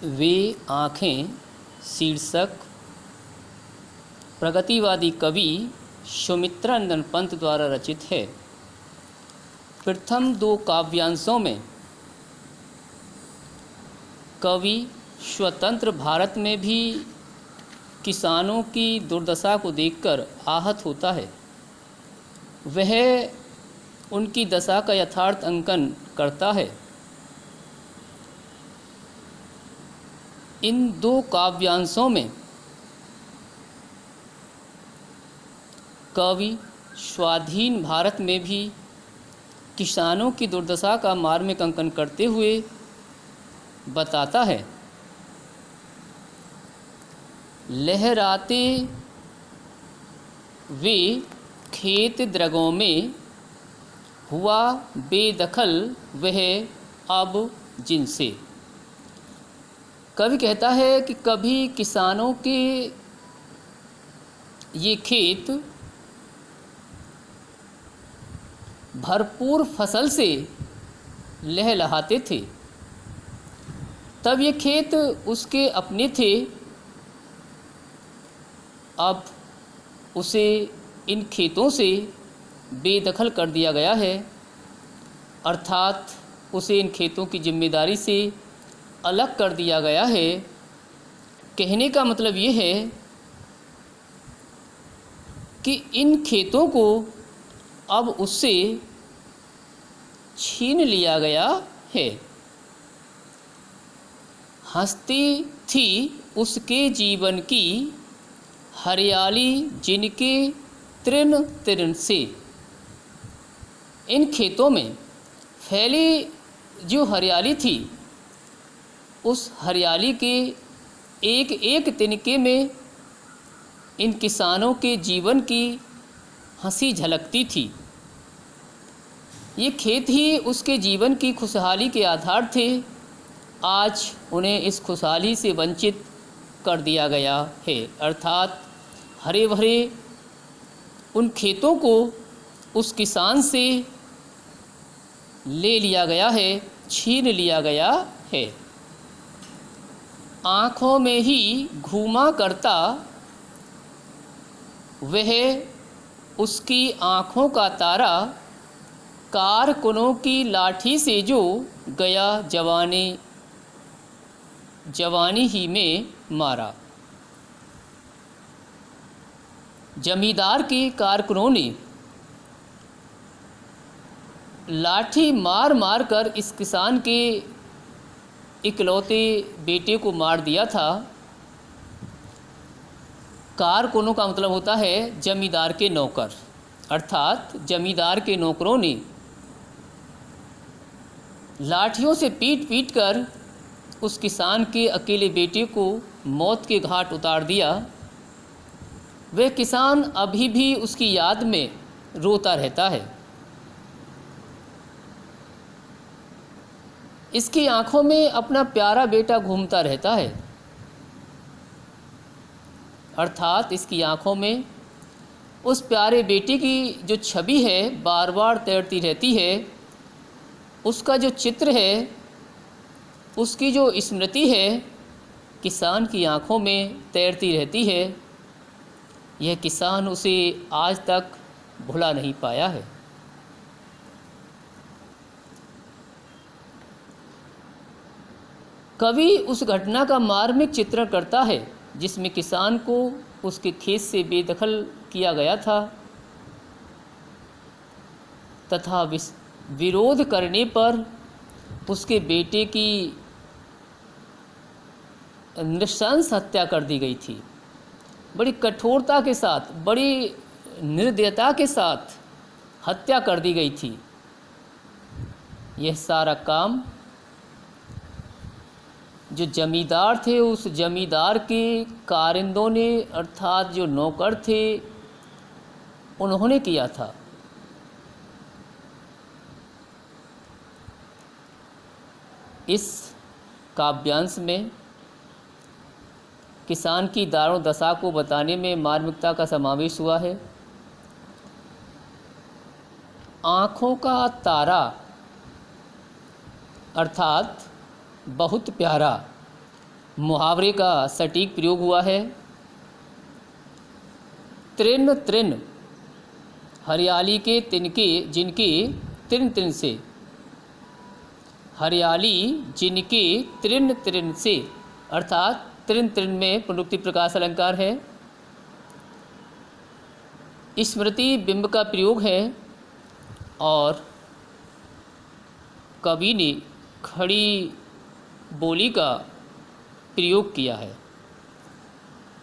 वे आँखें शीर्षक प्रगतिवादी कवि सुमित्रानंद पंत द्वारा रचित है। प्रथम दो काव्यांशों में कवि स्वतंत्र भारत में भी किसानों की दुर्दशा को देखकर आहत होता है। वह उनकी दशा का यथार्थ अंकन करता है। इन दो काव्यांशों में कवि स्वाधीन भारत में भी किसानों की दुर्दशा का मार्मिक अंकन करते हुए बताता है। लहराते वे खेत द्रगों में हुआ बेदखल वह अब जिनसे। कवि कहता है कि कभी किसानों के ये खेत भरपूर फसल से लहलहाते थे, तब ये खेत उसके अपने थे। अब उसे इन खेतों से बेदखल कर दिया गया है, अर्थात उसे इन खेतों की जिम्मेदारी से अलग कर दिया गया है। कहने का मतलब ये है कि इन खेतों को अब उससे छीन लिया गया है। हंसती थी उसके जीवन की हरियाली जिनके तृण तृण से। इन खेतों में फैली जो हरियाली थी, उस हरियाली के एक एक तिनके में इन किसानों के जीवन की हंसी झलकती थी। ये खेत ही उसके जीवन की खुशहाली के आधार थे। आज उन्हें इस खुशहाली से वंचित कर दिया गया है, अर्थात हरे भरे उन खेतों को उस किसान से ले लिया गया है, छीन लिया गया है। आँखों में ही घूमा करता वह उसकी आँखों का तारा, कारकुनों की लाठी से जो गया जवानी ही में मारा। जमींदार के कारकुनों ने लाठी मार मार कर इस किसान के इकलौते बेटे को मार दिया था। कारकुनों का मतलब होता है जमींदार के नौकर, अर्थात जमींदार के नौकरों ने लाठियों से पीट पीट कर उस किसान के अकेले बेटे को मौत के घाट उतार दिया। वह किसान अभी भी उसकी याद में रोता रहता है। इसकी आंखों में अपना प्यारा बेटा घूमता रहता है, अर्थात इसकी आंखों में उस प्यारे बेटे की जो छवि है बार बार तैरती रहती है। उसका जो चित्र है, उसकी जो स्मृति है, किसान की आंखों में तैरती रहती है। यह किसान उसे आज तक भुला नहीं पाया है। कवि उस घटना का मार्मिक चित्रण करता है जिसमें किसान को उसके खेत से बेदखल किया गया था तथा विरोध करने पर उसके बेटे की नृशंस हत्या कर दी गई थी। बड़ी कठोरता के साथ, बड़ी निर्दयता के साथ हत्या कर दी गई थी। यह सारा काम जो जमींदार थे, उस जमींदार के कारिंदों ने, अर्थात जो नौकर थे, उन्होंने किया था। इस काव्यांश में किसान की दारुण दशा को बताने में मार्मिकता का समावेश हुआ है। आँखों का तारा अर्थात बहुत प्यारा मुहावरे का सटीक प्रयोग हुआ है। तृण तृण, हरियाली के तिनके जिनके तृण तृण से, हरियाली जिनके तृण तृण से, अर्थात तृण तृण में पुनरुक्ति प्रकाश अलंकार है। स्मृति बिंब का प्रयोग है और कवि ने खड़ी बोली का प्रयोग किया है।